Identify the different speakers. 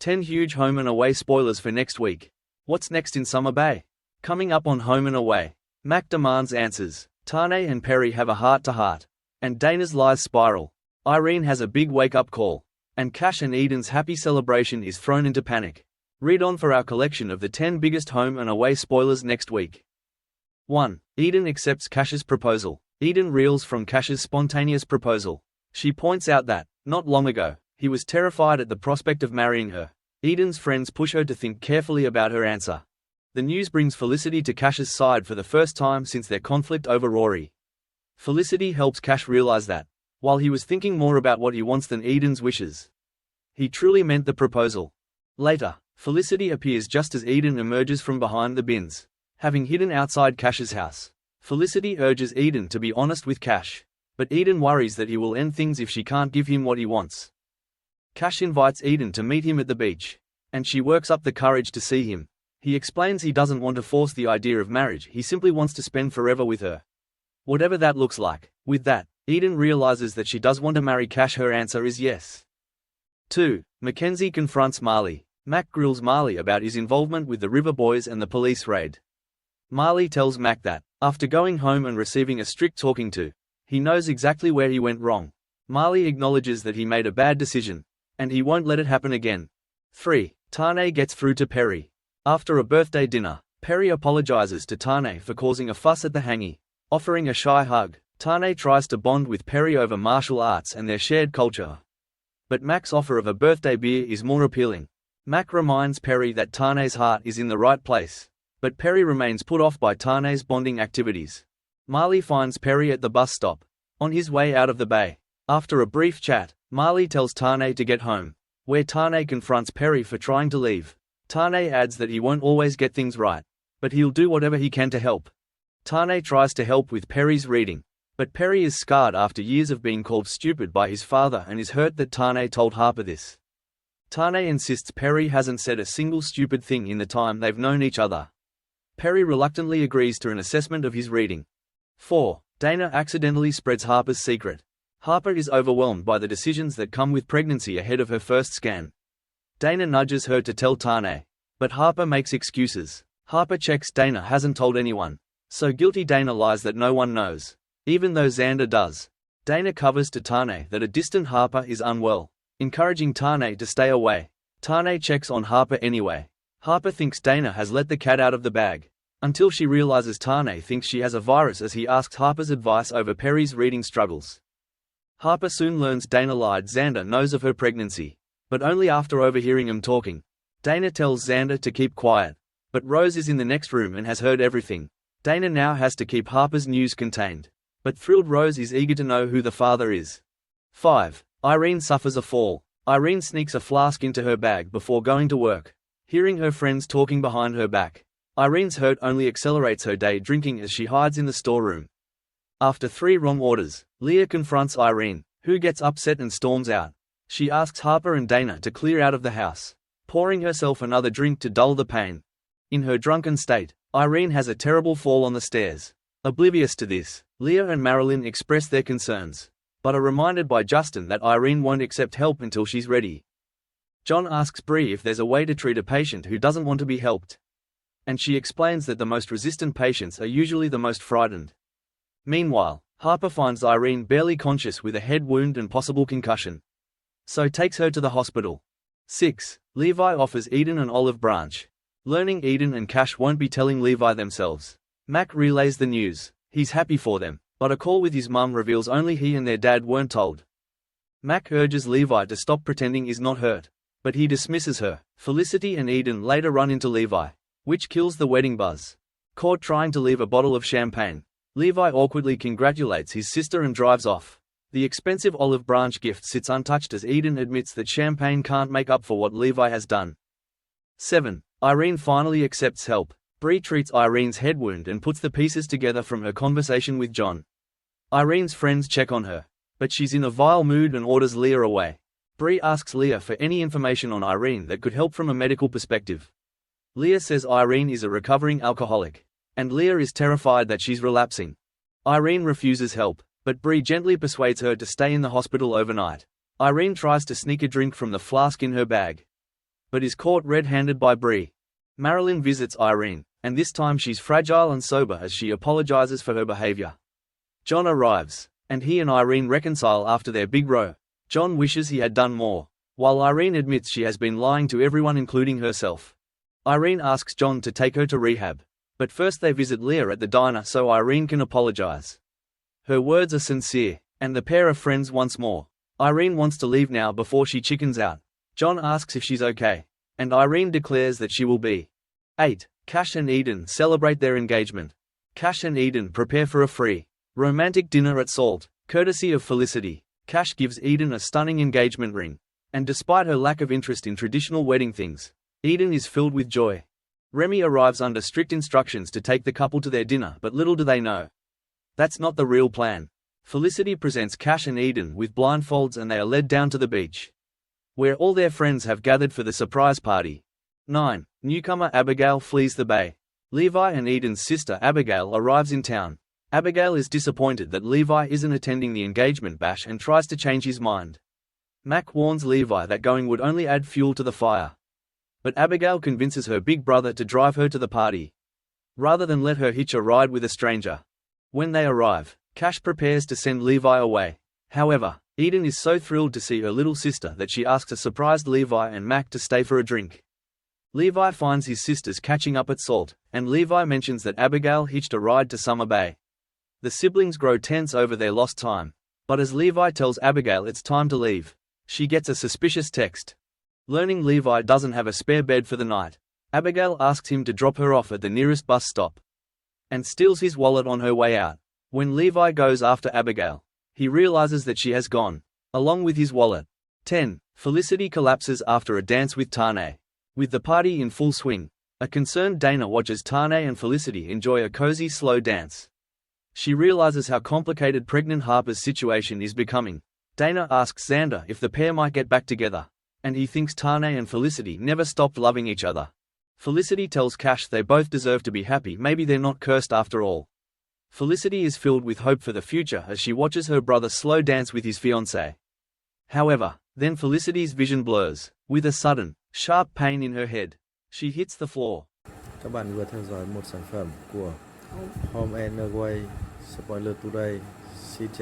Speaker 1: 10 huge home and away spoilers for next week. What's next in Summer Bay? Coming up on Home and Away. Mac demands answers. Tane and Perri have a heart-to-heart. And Dana's lies spiral. Irene has a big wake-up call. And Cash and Eden's happy celebration is thrown into panic. Read on for our collection of the 10 biggest home and away spoilers next week. 1. Eden accepts Cash's proposal. Eden reels from Cash's spontaneous proposal. She points out that, not long ago, he was terrified at the prospect of marrying her. Eden's friends push her to think carefully about her answer. The news brings Felicity to Cash's side for the first time since their conflict over Rory. Felicity helps Cash realize that, while he was thinking more about what he wants than Eden's wishes, he truly meant the proposal. Later, Felicity appears just as Eden emerges from behind the bins, having hidden outside Cash's house. Felicity urges Eden to be honest with Cash, but Eden worries that he will end things if she can't give him what he wants. Cash invites Eden to meet him at the beach, and she works up the courage to see him. He explains he doesn't want to force the idea of marriage, he simply wants to spend forever with her. Whatever that looks like. With that, Eden realizes that she does want to marry Cash. Her answer is yes. 2. Mackenzie confronts Marley. Mac grills Marley about his involvement with the River Boys and the police raid. Marley tells Mac that, after going home and receiving a strict talking to, he knows exactly where he went wrong. Marley acknowledges that he made a bad decision, and he won't let it happen again. 3. Tane gets through to Perri. After a birthday dinner, Perri apologizes to Tane for causing a fuss at the hangy. Offering a shy hug, Tane tries to bond with Perri over martial arts and their shared culture. But Mac's offer of a birthday beer is more appealing. Mac reminds Perri that Tane's heart is in the right place, but Perri remains put off by Tane's bonding activities. Marley finds Perri at the bus stop, on his way out of the bay. After a brief chat, Marley tells Tane to get home, where Tane confronts Perri for trying to leave. Tane adds that he won't always get things right, but he'll do whatever he can to help. Tane tries to help with Perri's reading, but Perri is scarred after years of being called stupid by his father and is hurt that Tane told Harper this. Tane insists Perri hasn't said a single stupid thing in the time they've known each other. Perri reluctantly agrees to an assessment of his reading. 4. Dana accidentally spreads Harper's secret. Harper is overwhelmed by the decisions that come with pregnancy ahead of her first scan. Dana nudges her to tell Tane, but Harper makes excuses. Harper checks Dana hasn't told anyone, so guilty Dana lies that no one knows, even though Xander does. Dana covers to Tane that a distant Harper is unwell, encouraging Tane to stay away. Tane checks on Harper anyway. Harper thinks Dana has let the cat out of the bag, until she realizes Tane thinks she has a virus as he asks Harper's advice over Perri's reading struggles. Harper soon learns Dana lied. Xander knows of her pregnancy, but only after overhearing him talking. Dana tells Xander to keep quiet, but Rose is in the next room and has heard everything. Dana now has to keep Harper's news contained, but thrilled Rose is eager to know who the father is. 5. Irene suffers a fall. Irene sneaks a flask into her bag before going to work. Hearing her friends talking behind her back, Irene's hurt only accelerates her day drinking as she hides in the storeroom. After 3 wrong orders, Leah confronts Irene, who gets upset and storms out. She asks Harper and Dana to clear out of the house, pouring herself another drink to dull the pain. In her drunken state, Irene has a terrible fall on the stairs. Oblivious to this, Leah and Marilyn express their concerns, but are reminded by Justin that Irene won't accept help until she's ready. John asks Bree if there's a way to treat a patient who doesn't want to be helped, and she explains that the most resistant patients are usually the most frightened. Meanwhile, Harper finds Irene barely conscious with a head wound and possible concussion, so takes her to the hospital. 6. Levi offers Eden an olive branch. Learning Eden and Cash won't be telling Levi themselves, Mac relays the news. He's happy for them, but a call with his mum reveals only he and their dad weren't told. Mac urges Levi to stop pretending he's not hurt, but he dismisses her. Felicity and Eden later run into Levi, which kills the wedding buzz. Caught trying to leave a bottle of champagne, Levi awkwardly congratulates his sister and drives off. The expensive olive branch gift sits untouched as Eden admits that champagne can't make up for what Levi has done. 7. Irene finally accepts help. Bree treats Irene's head wound and puts the pieces together from her conversation with John. Irene's friends check on her, but she's in a vile mood and orders Leah away. Bree asks Leah for any information on Irene that could help from a medical perspective. Leah says Irene is a recovering alcoholic, and Leah is terrified that she's relapsing. Irene refuses help, but Bree gently persuades her to stay in the hospital overnight. Irene tries to sneak a drink from the flask in her bag, but is caught red-handed by Bree. Marilyn visits Irene, and this time she's fragile and sober as she apologizes for her behavior. John arrives, and he and Irene reconcile after their big row. John wishes he had done more, while Irene admits she has been lying to everyone including herself. Irene asks John to take her to rehab, but first they visit Leah at the diner so Irene can apologize. Her words are sincere, and the pair are friends once more. Irene wants to leave now before she chickens out. John asks if she's okay, and Irene declares that she will be. 8. Cash and Eden celebrate their engagement. Cash and Eden prepare for a free, romantic dinner at Salt, courtesy of Felicity. Cash gives Eden a stunning engagement ring, and despite her lack of interest in traditional wedding things, Eden is filled with joy. Remy arrives under strict instructions to take the couple to their dinner, but little do they know, that's not the real plan. Felicity presents Cash and Eden with blindfolds and they are led down to the beach, where all their friends have gathered for the surprise party. 9. Newcomer Abigail flees the bay. Levi and Eden's sister Abigail arrives in town. Abigail is disappointed that Levi isn't attending the engagement bash and tries to change his mind. Mac warns Levi that going would only add fuel to the fire, but Abigail convinces her big brother to drive her to the party, rather than let her hitch a ride with a stranger. When they arrive, Cash prepares to send Levi away. However, Eden is so thrilled to see her little sister that she asks a surprised Levi and Mac to stay for a drink. Levi finds his sisters catching up at Salt, and Levi mentions that Abigail hitched a ride to Summer Bay. The siblings grow tense over their lost time, but as Levi tells Abigail it's time to leave, she gets a suspicious text. Learning Levi doesn't have a spare bed for the night, Abigail asks him to drop her off at the nearest bus stop, and steals his wallet on her way out. When Levi goes after Abigail, he realizes that she has gone, along with his wallet. 10. Felicity collapses after a dance with Tane. With the party in full swing, a concerned Dana watches Tane and Felicity enjoy a cozy slow dance. She realizes how complicated pregnant Harper's situation is becoming. Dana asks Xander if the pair might get back together, and he thinks Tane and Felicity never stopped loving each other. Felicity tells Cash they both deserve to be happy, maybe they're not cursed after all. Felicity is filled with hope for the future as she watches her brother slow dance with his fiancée. However, then Felicity's vision blurs. With a sudden, sharp pain in her head, she hits the floor.
Speaker 2: Các bạn vừa theo dõi một sản phẩm của Home and Away, spoiler today. Xin chào.